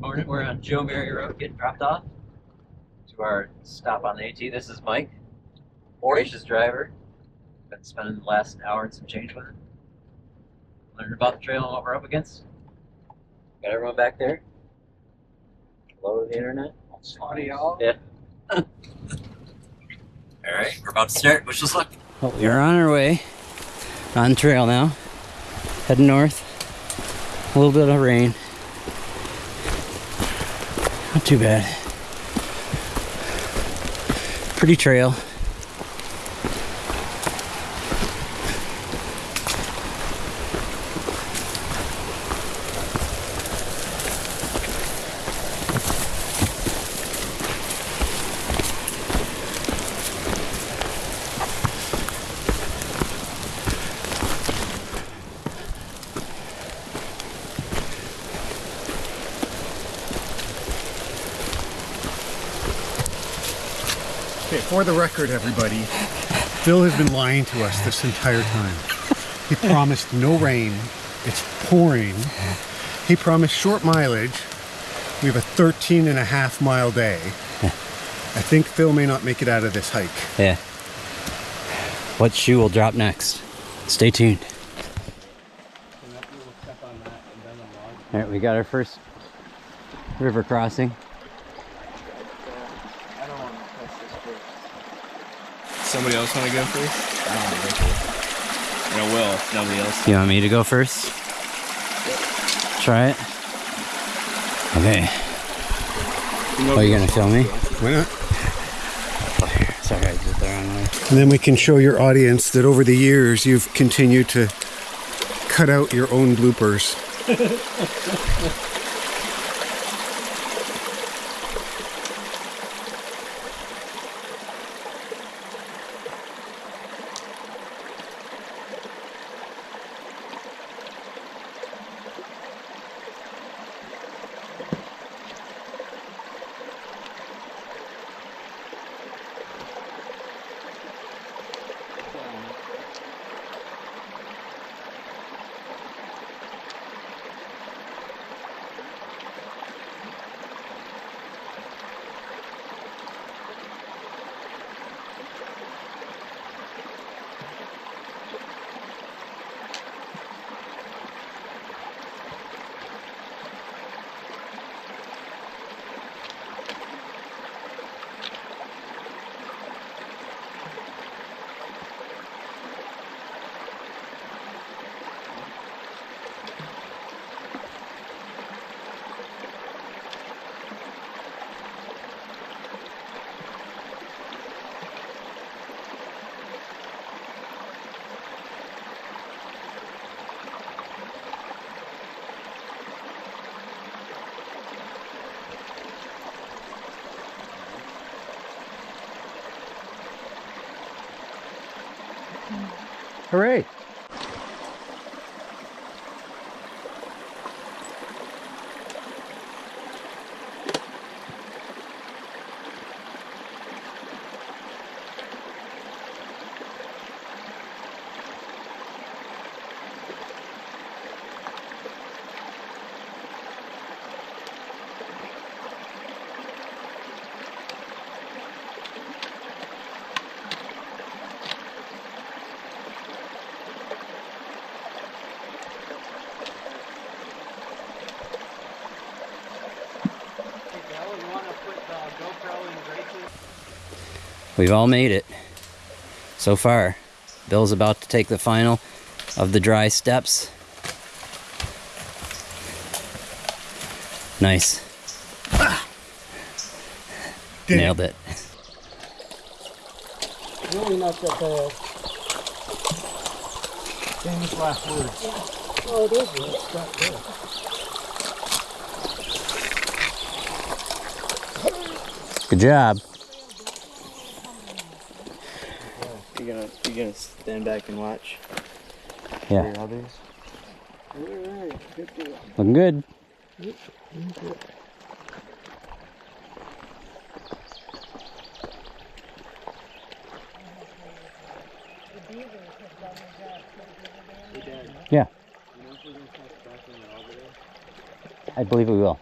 Morning, we're on Joe Mary Road getting dropped off to our stop on the AT. This is Mike, gracious driver. Been spending the last hour and some change with him. Learning about the trail and what we're up against. Got everyone back there. Low to the internet. Yeah. Alright, we're about to start. Wish us luck. Well, we're on our way. On trail now. Heading north. A little bit of rain. Not too bad. Pretty trail. Okay, for the record, everybody, Phil has been lying to us this entire time. He promised no rain. It's pouring. He promised short mileage. We have a 13.5 mile day. I think Phil may not make it out of this hike. Yeah. What shoe will drop next? Stay tuned. Alright, we got our first river crossing. Somebody else want to go first? I don't want to go first. And I will if nobody else. You want me to go first? Yep. Try it? Okay. Oh, you gonna film me? Why not? Sorry, I did it the wrong way. And then we can show your audience that over the years you've continued to cut out your own bloopers. Hooray! We've all made it so far. Bill's about to take the final of the dry steps. Nice. Nailed it. Really not that bad. Famous last words. Yeah. Oh, it is. It's not good. Good job. You gonna stand back and watch? Yeah. For others? Alright, good deal. Looking good. Yep. Yeah. I believe we will.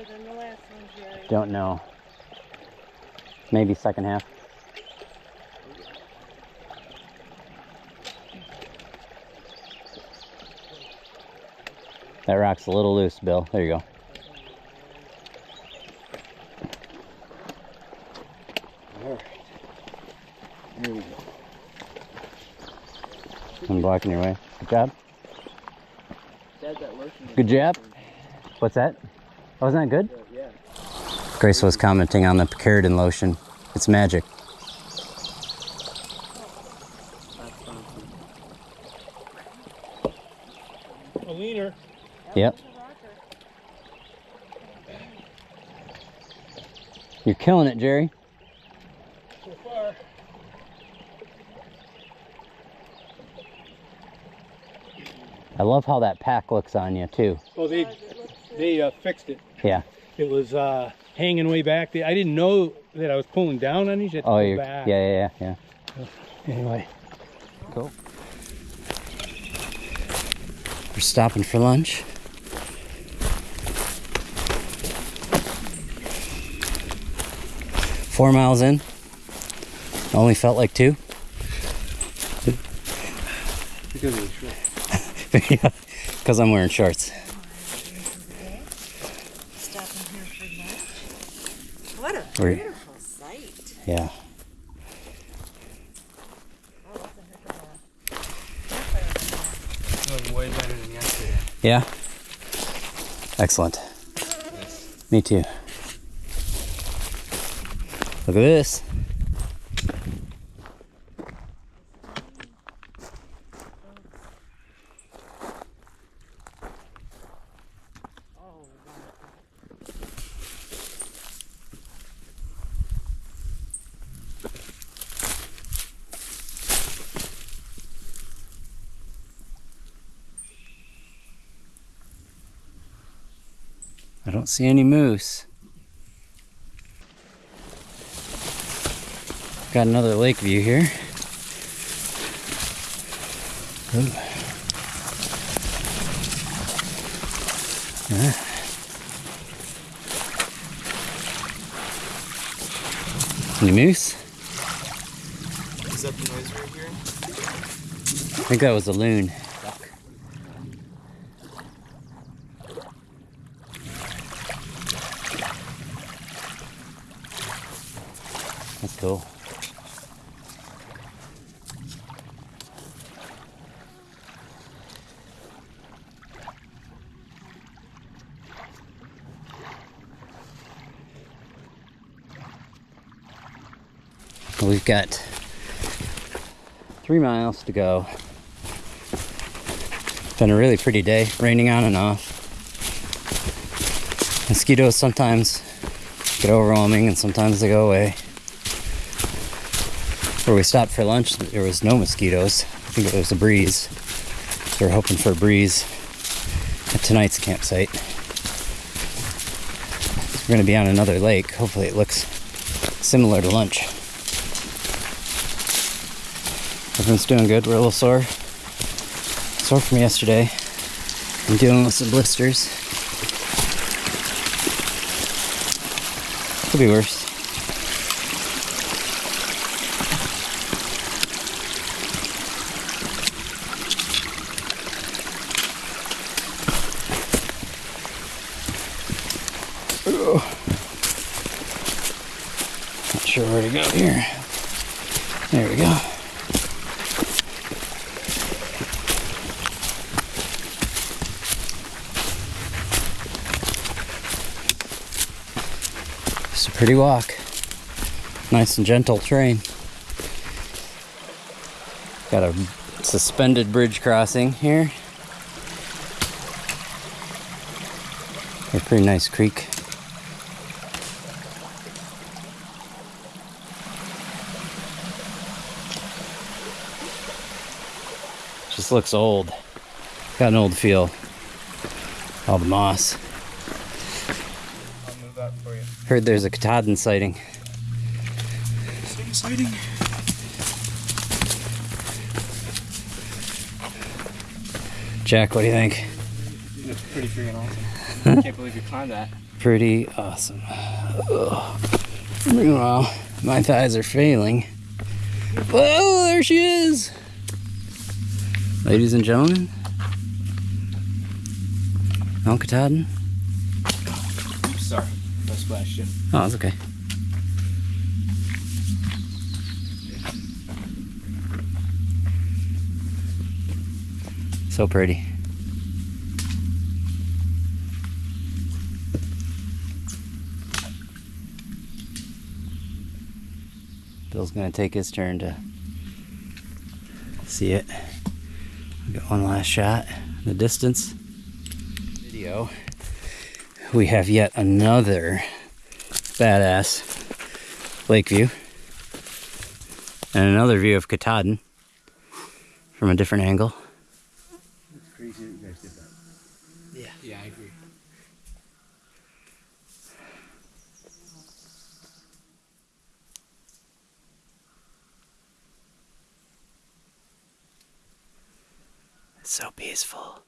better than the last one, Jerry? Don't know. Maybe second half. That rock's a little loose, Bill. There you go. All right. There we go. I'm blocking your way. Good job. Dad, that lotion is Good job. What's that? Wasn't that good? Yeah. Grace was commenting on the keratin lotion. It's magic. That's fun. A leaner. Yep. You're killing it, Jerry. So far. I love how that pack looks on you, too. Well, they fixed it. Yeah. It was hanging way back. I didn't know that I was pulling down on you. You had to Oh, pull you're, back. yeah. Anyway. Cool. We're stopping for lunch. Four miles in. Only felt like 2. Because of the short. Yeah, because I'm wearing shorts. Stopping here for lunch. What a We're- beautiful sight. Yeah. It was way better than yesterday. Yeah? Excellent. Me too. Look at this. I don't see any moose. Got another lake view here. Ooh. Yeah. Any moose? Is that the noise right here? I think that was a loon. That's cool. We've got 3 miles to go. Been a really pretty day, raining on and off. Mosquitoes sometimes get overwhelming and sometimes they go away. Where we stopped for lunch, there was no mosquitoes. I think it was a breeze. So we're hoping for a breeze at tonight's campsite. We're going to be on another lake. Hopefully it looks similar to lunch. Everyone's doing good. We're a little sore. Sore from yesterday. I'm dealing with some blisters. Could be worse. Not sure where to go here. There we go. It's a pretty walk. Nice and gentle terrain. Got a suspended bridge crossing here. A pretty nice creek. Just looks old. Got an old feel. All the moss. I'll move out for you. Heard there's a Katahdin sighting. Sighting. Jack, what do you think? That's pretty freaking awesome. I can't believe you climbed that. pretty awesome. Ugh. Meanwhile, my thighs are failing. Whoa, there she is! Ladies and gentlemen, Mount Katahdin. Sorry, I splashed you. Oh, it's okay. So pretty. Bill's gonna take his turn to see it. Got one last shot in the distance. Video. We have yet another badass lake view and another view of Katahdin from a different angle. It's crazy that you guys did that. Yeah, I agree. It's so peaceful.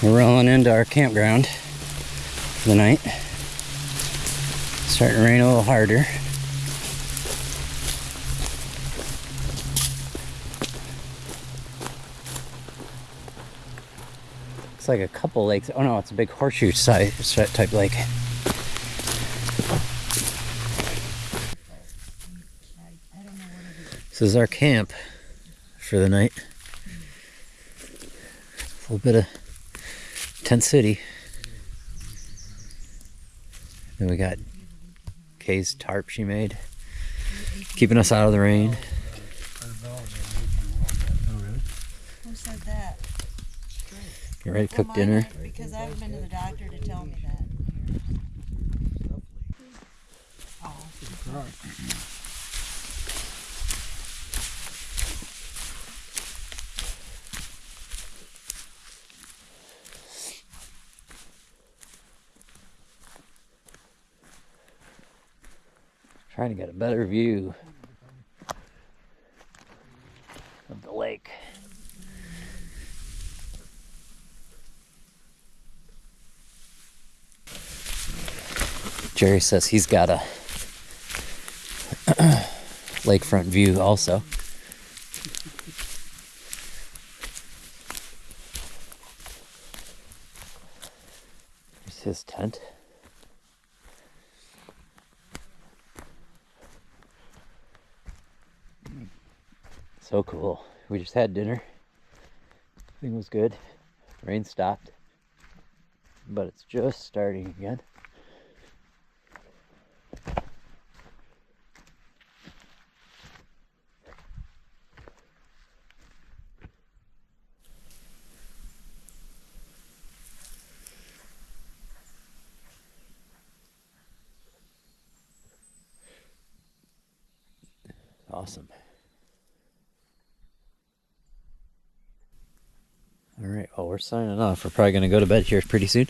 We're rolling into our campground for the night. Starting to rain a little harder. Looks like a couple lakes. Oh no, it's a big horseshoe type lake. This is our camp for the night. A little bit of tent city. Then we got Kay's tarp she made, keeping us out of the rain. Who said that? Get ready to cook dinner. Because I haven't been to the doctor to tell me that. Trying to get a better view of the lake. Jerry says he's got a lakefront view also. Here's his tent. So cool. We just had dinner. Everything was good. Rain stopped. But it's just starting again. Awesome. All right, well, we're signing off. We're probably going to go to bed here pretty soon.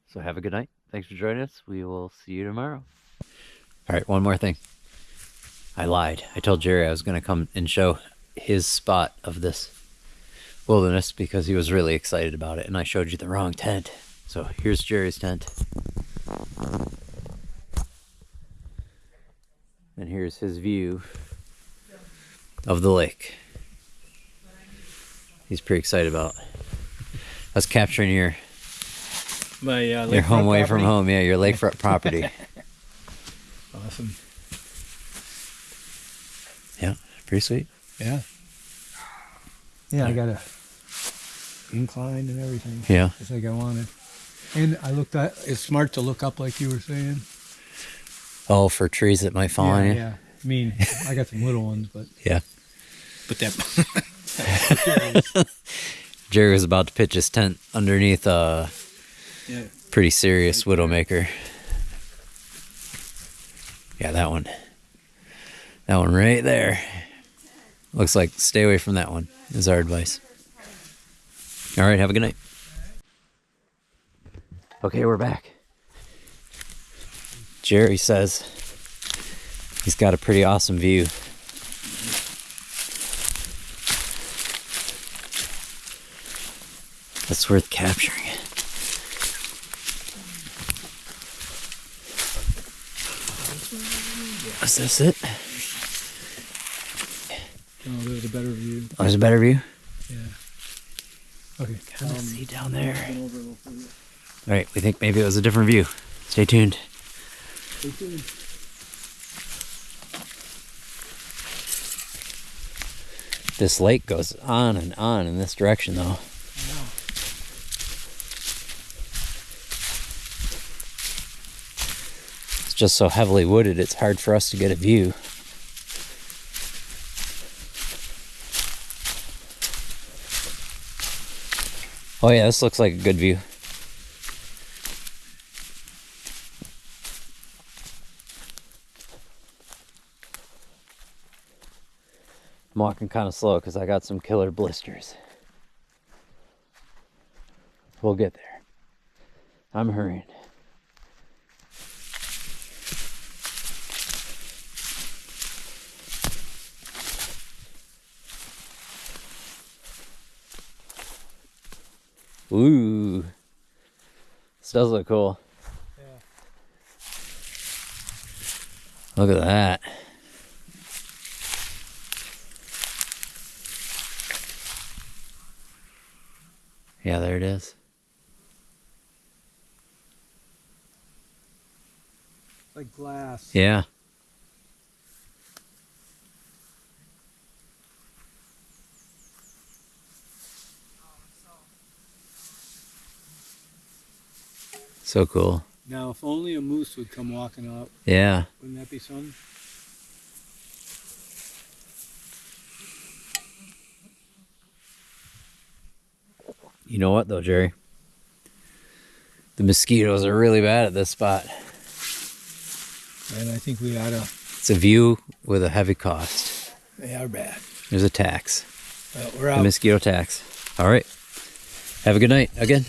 So have a good night. Thanks for joining us. We will see you tomorrow. All right, one more thing. I lied. I told Jerry I was going to come and show his spot of this wilderness because he was really excited about it, and I showed you the wrong tent. So here's Jerry's tent. And here's his view of the lake. He's pretty excited about us capturing your home away from home. Yeah, your lakefront property. Awesome. Yeah, pretty sweet. Yeah. Yeah, I got a incline and everything. Yeah. Just like I wanted. And I looked at, it's smart to look up like you were saying. Oh, for trees that might fall on you? Yeah. I mean, I got some little ones, but. Yeah. But that. Jerry was about to pitch his tent underneath a pretty serious widowmaker. Yeah, that one. That one right there. Looks like stay away from that one is our advice. All right, have a good night. Okay, we're back. Jerry says he's got a pretty awesome view it's worth capturing it. Is this it? No, there's a better view. Oh, there's a better view? Yeah. Okay. Kind of see down there. All right, we think maybe it was a different view. Stay tuned. Stay tuned. This lake goes on and on in this direction, though. It's just so heavily wooded, it's hard for us to get a view. Oh yeah, this looks like a good view. I'm walking kind of slow because I got some killer blisters. We'll get there. I'm hurrying. Ooh, this does look cool. Yeah. Look at that. Yeah, there it is. Like glass. Yeah. So cool. Now, if only a moose would come walking up, Yeah. wouldn't that be something? You know what though, Jerry? The mosquitoes are really bad at this spot. And I think we ought to. It's a view with a heavy cost. They are bad. There's a tax. We're A out. mosquito tax. All right. Have a good night again.